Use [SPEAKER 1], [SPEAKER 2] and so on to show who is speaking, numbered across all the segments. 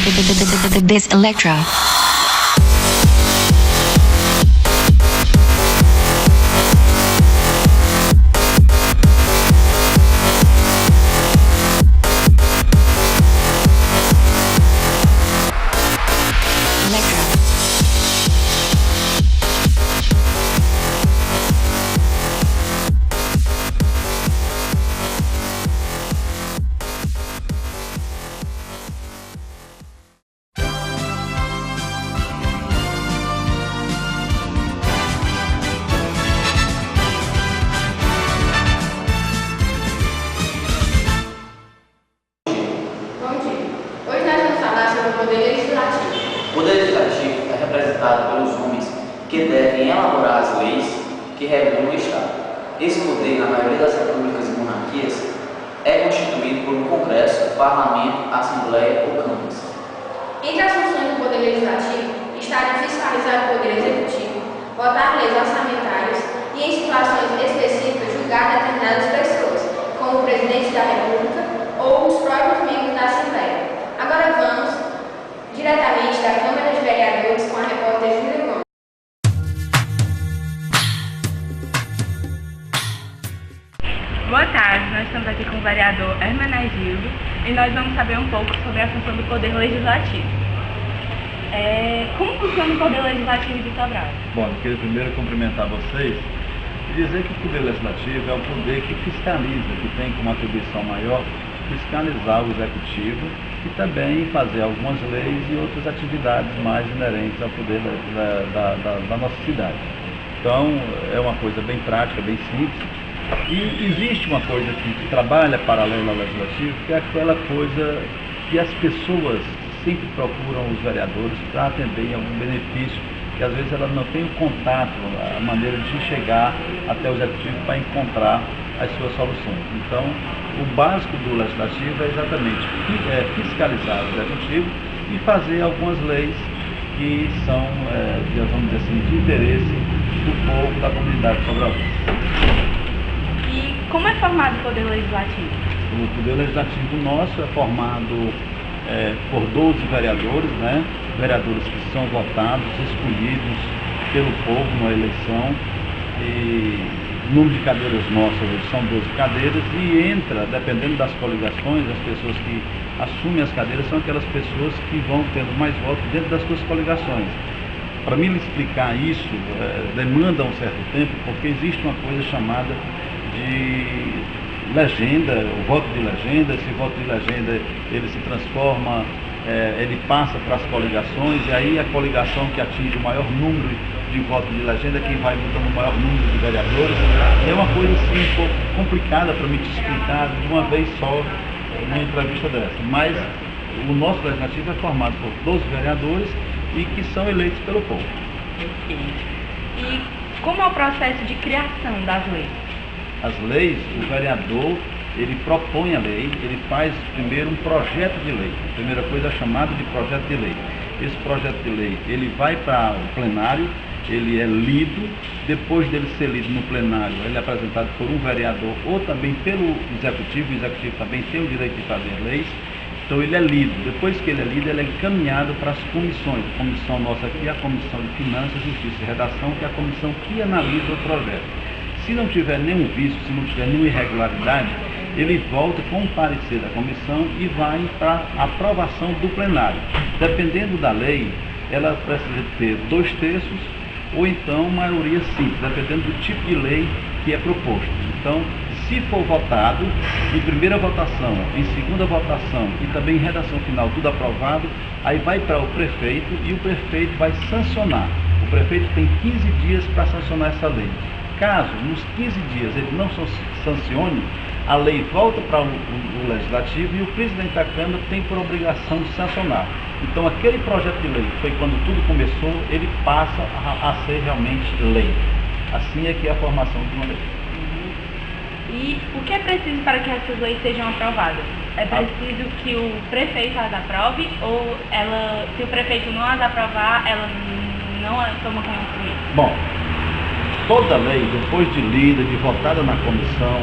[SPEAKER 1] This Electro.
[SPEAKER 2] O poder legislativo é representado pelos homens que devem elaborar as leis que regulam o Estado. Esse poder, na maioria das repúblicas e monarquias, é constituído por um Congresso, Parlamento, Assembleia ou Câmaras.
[SPEAKER 3] Entre as funções do Poder Legislativo está de fiscalizar o Poder Executivo, votar leis orçamentárias e, em situações específicas, julgar determinadas pessoas, como o Presidente da República ou os próprios membros da Assembleia. Agora vamos diretamente da Câmara de Vereadores com a repórter Júlia Gomes.
[SPEAKER 4] Boa tarde, nós estamos aqui com o vereador Hermenegildo e nós vamos saber um pouco sobre a função do Poder Legislativo. Como funciona o Poder Legislativo de Sobral?
[SPEAKER 5] Bom, eu queria primeiro cumprimentar vocês e dizer que o Poder Legislativo é o poder que fiscaliza, que tem como atribuição maior fiscalizar o Executivo e também fazer algumas leis e outras atividades mais inerentes ao poder da nossa cidade. Então, é uma coisa bem prática, bem simples. E existe uma coisa que trabalha paralela ao Legislativo, que é aquela coisa que as pessoas sempre procuram os vereadores para atender algum benefício, que às vezes elas não têm o contato, a maneira de chegar até o Executivo para encontrar as suas soluções. Então, o básico do Legislativo é exatamente fiscalizar o Executivo e fazer algumas leis que são, vamos dizer assim, de interesse do povo, da comunidade sobralense.
[SPEAKER 4] E como é formado o Poder Legislativo?
[SPEAKER 5] O Poder Legislativo nosso é formado por 12 vereadores, né? Vereadores que são votados, escolhidos pelo povo na eleição. E o número de cadeiras nossas hoje são 12 cadeiras e entra, dependendo das coligações, as pessoas que assumem as cadeiras são aquelas pessoas que vão tendo mais votos dentro das suas coligações. Para mim explicar isso demanda um certo tempo, porque existe uma coisa chamada de legenda, o voto de legenda. Esse voto de legenda ele se transforma, ele passa para as coligações e aí a coligação que atinge o maior número de votos de legenda, quem vai votando o maior número de vereadores. É uma coisa assim um pouco complicada para me te explicar de uma vez só numa entrevista dessa, mas o nosso legislativo é formado por 12 vereadores e que são eleitos pelo povo.
[SPEAKER 4] Ok. E como é o processo de criação das leis?
[SPEAKER 5] As leis, o vereador, ele propõe a lei, ele faz primeiro um projeto de lei. A primeira coisa é chamada de projeto de lei. Esse projeto de lei, ele vai para o plenário, ele é lido, depois dele ser lido no plenário, ele é apresentado por um vereador ou também pelo executivo. O executivo também tem o direito de fazer leis, então ele é lido. Depois que ele é lido, ele é encaminhado para as comissões. A comissão nossa aqui é a Comissão de Finanças, Justiça e Redação, que é a comissão que analisa o projeto. Se não tiver nenhum vício, se não tiver nenhuma irregularidade, ele volta com o parecer da comissão e vai para a aprovação do plenário. Dependendo da lei, ela precisa ter 2/3 ou então maioria simples, dependendo do tipo de lei que é proposto. Então, se for votado, em primeira votação, em segunda votação e também em redação final, tudo aprovado, aí vai para o prefeito e o prefeito vai sancionar. O prefeito tem 15 dias para sancionar essa lei. Caso nos 15 dias ele não sancione, a lei volta para o Legislativo e o presidente da Câmara tem por obrigação de sancionar. Então aquele projeto de lei, que foi quando tudo começou, ele passa a ser realmente lei. Assim é que é a formação de uma lei.
[SPEAKER 4] E o que é preciso para que essas leis sejam aprovadas? É preciso que o prefeito as aprove ou se o prefeito não as aprovar, ela não toma conhecimento?
[SPEAKER 5] Bom, toda lei, depois de lida, de votada na comissão,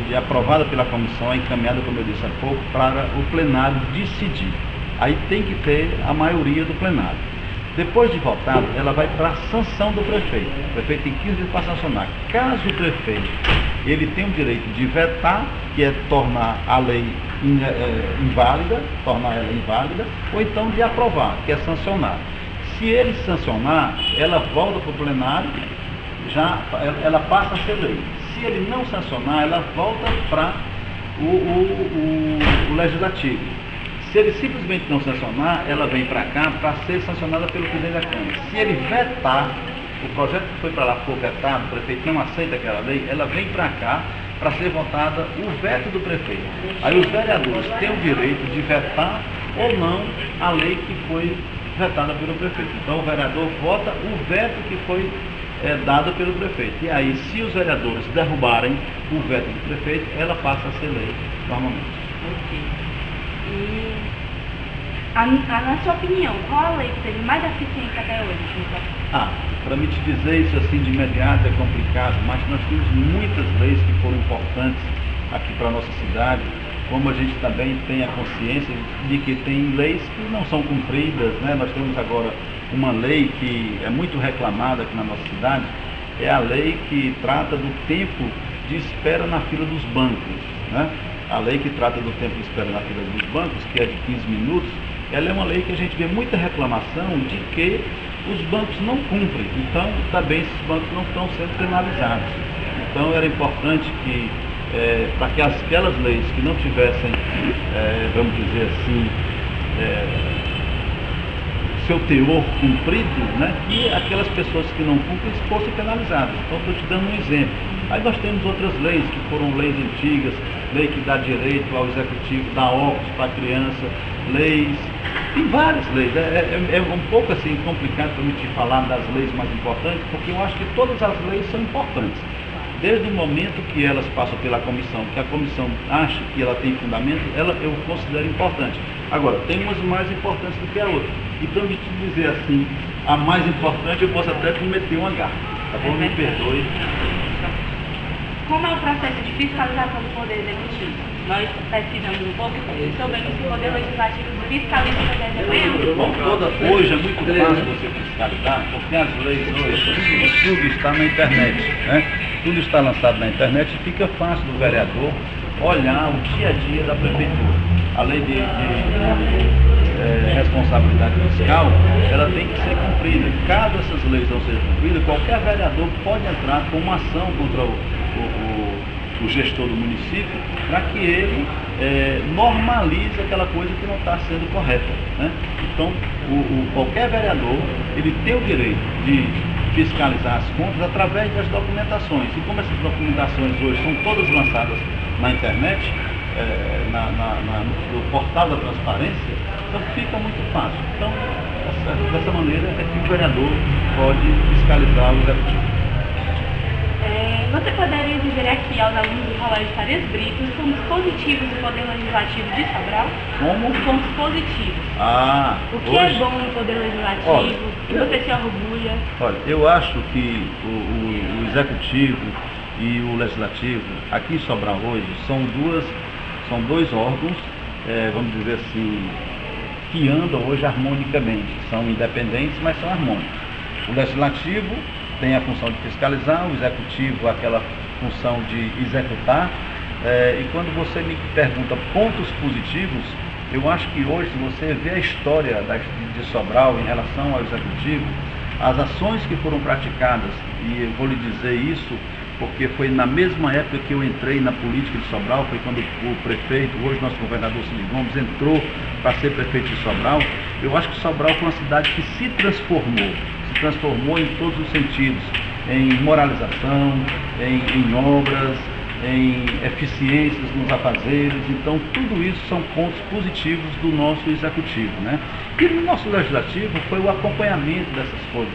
[SPEAKER 5] de aprovada pela comissão, é encaminhada, como eu disse há pouco, para o plenário decidir. Aí tem que ter a maioria do plenário. Depois de votado, ela vai para a sanção do prefeito. O prefeito tem 15 dias para sancionar. Caso o prefeito ele tenha o direito de vetar, que é tornar a lei inválida, tornar ela inválida, ou então de aprovar, que é sancionar. Se ele sancionar, ela volta para o plenário, ela passa a ser lei. Se ele não sancionar, ela volta para o legislativo. Se ele simplesmente não sancionar, ela vem para cá para ser sancionada pelo presidente da Câmara. Se ele vetar, o projeto que foi para lá for vetado, o prefeito não aceita aquela lei, ela vem para cá para ser votada o veto do prefeito. Aí os vereadores têm o direito de vetar ou não a lei que foi vetada pelo prefeito. Então o vereador vota o veto que foi dado pelo prefeito. E aí, se os vereadores derrubarem o veto do prefeito, ela passa a ser lei normalmente.
[SPEAKER 4] Ok. E, na sua opinião, qual a lei que teve mais eficiência até hoje?
[SPEAKER 5] Para me te dizer isso assim de imediato é complicado, mas nós temos muitas leis que foram importantes aqui para a nossa cidade, como a gente também tem a consciência de que tem leis que não são cumpridas, né? Nós temos agora uma lei que é muito reclamada aqui na nossa cidade, é a lei que trata do tempo de espera na fila dos bancos, né? A lei que trata do tempo de espera na fila dos bancos, que é de 15 minutos, ela é uma lei que a gente vê muita reclamação de que os bancos não cumprem. Então, também esses bancos não estão sendo penalizados. Então, era importante que, para que aquelas leis que não tivessem, vamos dizer assim, seu teor cumprido, né, que aquelas pessoas que não cumprem fossem penalizadas. Então, estou te dando um exemplo. Aí nós temos outras leis que foram leis antigas, lei que dá direito ao executivo, dá óculos para a criança, leis, tem várias leis. É um pouco assim complicado para me te falar das leis mais importantes, porque eu acho que todas as leis são importantes. Desde o momento que elas passam pela comissão, que a comissão acha que ela tem fundamento, eu considero importante. Agora, tem umas mais importantes do que a outra. Então, de te dizer assim, a mais importante eu posso até cometer uma gafe, tá bom? Me perdoe.
[SPEAKER 4] Como é o processo de fiscalização do Poder Executivo? Nós pesquisamos um pouco e soubemos que o Poder Legislativo fiscaliza o Poder Executivo.
[SPEAKER 5] Bom, hoje é muito fácil você fiscalizar, porque as leis hoje, tudo está na internet, né? Tudo está lançado na internet e fica fácil do vereador olhar o dia a dia da prefeitura. A lei de responsabilidade fiscal, ela tem que ser cumprida. Caso essas leis não sejam cumpridas, qualquer vereador pode entrar com uma ação contra o gestor do município para que ele normalize aquela coisa que não está sendo correta, né? Então, qualquer vereador, ele tem o direito de fiscalizar as contas através das documentações. E como essas documentações hoje são todas lançadas na internet, no portal da transparência, então fica muito fácil. Então, dessa maneira é que o vereador pode fiscalizar o executivo.
[SPEAKER 4] Você poderia dizer aqui aos alunos do Colégio Farias Brito os pontos positivos do Poder Legislativo de Sobral?
[SPEAKER 5] Como?
[SPEAKER 4] Os pontos positivos. O que é bom no Poder Legislativo? O que você se orgulha?
[SPEAKER 5] Olha, eu acho que o Executivo e o Legislativo, aqui em Sobral hoje, são dois órgãos, vamos dizer assim, que andam hoje harmonicamente. São independentes, mas são harmônicos. O Legislativo tem a função de fiscalizar, o Executivo aquela função de executar. E quando você me pergunta pontos positivos, eu acho que hoje, se você vê a história de Sobral em relação ao Executivo, as ações que foram praticadas, e eu vou lhe dizer isso porque foi na mesma época que eu entrei na política de Sobral, foi quando o prefeito, hoje nosso governador Cid Gomes, entrou para ser prefeito de Sobral. Eu acho que Sobral foi uma cidade que se transformou em todos os sentidos, em moralização, em obras, em eficiências nos afazeres. Então, tudo isso são pontos positivos do nosso Executivo, né? E no nosso Legislativo foi o acompanhamento dessas coisas.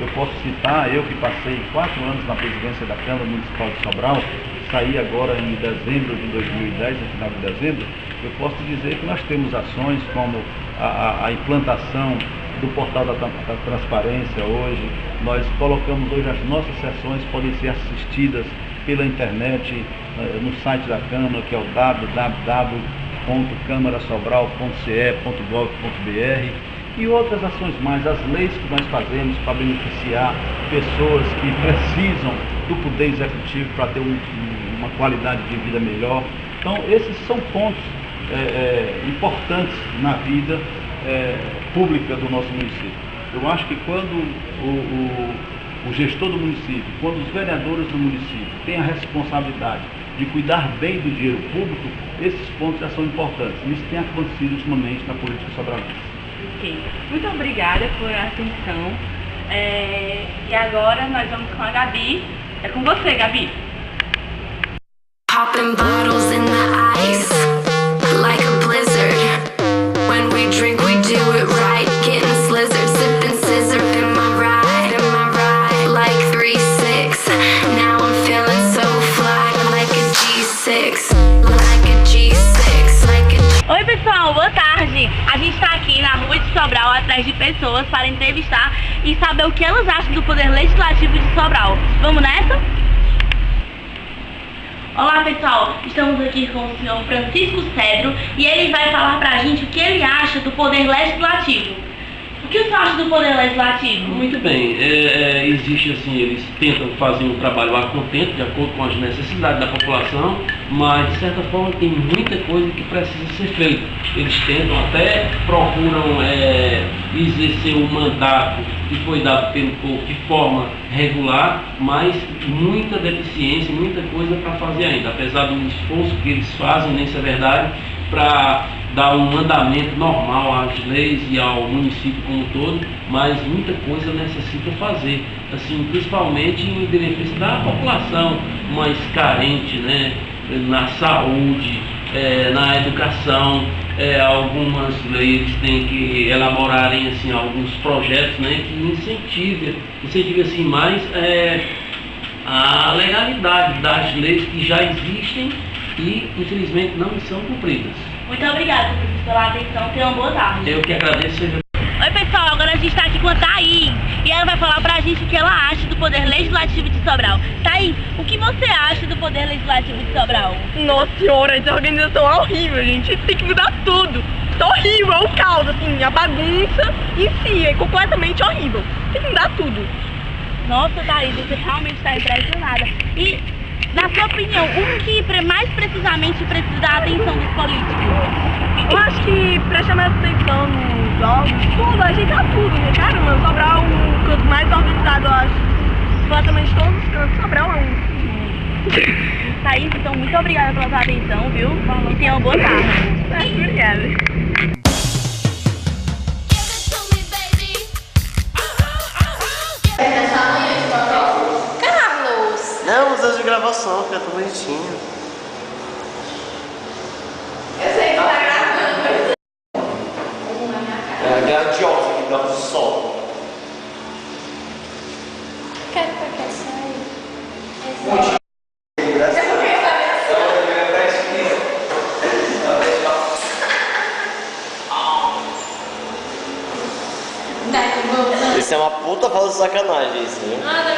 [SPEAKER 5] Eu posso citar, eu que passei 4 anos na presidência da Câmara Municipal de Sobral, saí agora em dezembro de 2010, no final de dezembro, eu posso dizer que nós temos ações como a implantação do portal da transparência hoje. Nós colocamos hoje, as nossas sessões podem ser assistidas pela internet, no site da Câmara, que é o www.câmara.gov.br. www.camarasobral.ce.gov.br e outras ações mais, as leis que nós fazemos para beneficiar pessoas que precisam do poder executivo para ter uma qualidade de vida melhor. Então, esses são pontos importantes na vida pública do nosso município. Eu acho que quando o gestor do município, quando os vereadores do município têm a responsabilidade de cuidar bem do dinheiro público, esses pontos já são importantes. Isso tem acontecido ultimamente na política sobralense.
[SPEAKER 4] Ok. Muito obrigada por a atenção. E agora nós vamos com a Gabi. É com você, Gabi.
[SPEAKER 1] Popping bottles in the ice like a blizzard. When we drink, we do it right. Getting slizzard, sipping scissor in my ride, like 3-6. Now I'm feeling so fly, like a G6, like a G6, like a
[SPEAKER 4] Oi pessoal, boa tarde! A gente está aqui na rua de Sobral atrás de pessoas para entrevistar e saber o que elas acham do Poder Legislativo de Sobral. Vamos nessa? Olá pessoal, estamos aqui com o senhor Francisco Cedro e ele vai falar pra gente o que ele acha do Poder Legislativo. O que você acha do Poder Legislativo?
[SPEAKER 6] Muito bem, existe assim, eles tentam fazer um trabalho a contento, de acordo com as necessidades da população, mas de certa forma tem muita coisa que precisa ser feita. Eles tentam, até procuram exercer o mandato que foi dado pelo povo de forma regular, mas muita deficiência, muita coisa para fazer ainda, apesar do esforço que eles fazem, nessa verdade, para dar um andamento normal às leis e ao município como um todo, mas muita coisa necessita fazer, assim, principalmente em benefício da população mais carente, né, na saúde, na educação. Algumas leis têm que elaborarem assim, alguns projetos, né, que incentive assim, mais a legalidade das leis que já existem e infelizmente não são cumpridas.
[SPEAKER 4] Muito obrigada pela atenção, tenha uma boa tarde.
[SPEAKER 6] Eu que agradeço.
[SPEAKER 4] Oi pessoal, agora a gente está aqui com a Thaís e ela vai falar pra gente o que ela acha do Poder Legislativo de Sobral. Thaís, o que você acha do Poder Legislativo de Sobral?
[SPEAKER 7] Nossa senhora, essa organização é horrível, gente. Tem que mudar tudo. Tá horrível, é o caos, assim, a bagunça em si é completamente horrível. Tem que mudar tudo.
[SPEAKER 4] Nossa, Thaís, você realmente está impressionada. E, na sua opinião, o que mais precisamente precisa da atenção dos políticos?
[SPEAKER 7] Eu acho que pra chamar atenção nos órgãos, tudo, ajeitar tudo, né? Caramba, Sobral é o canto mais organizado, eu acho. Completamente todos os cantos, Sobral é um.
[SPEAKER 4] Thaís, então muito obrigada pela sua atenção, viu? E tenha uma boa tarde.
[SPEAKER 7] Obrigada.
[SPEAKER 8] Não, os dias de gravação, fica tão bonitinho.
[SPEAKER 3] Eu sei que tá gravando, mas...
[SPEAKER 8] É a grandiosa que dá o sol.
[SPEAKER 3] Quer sair?
[SPEAKER 8] Isso é uma puta falsa sacanagem, isso, viu?
[SPEAKER 3] Nada,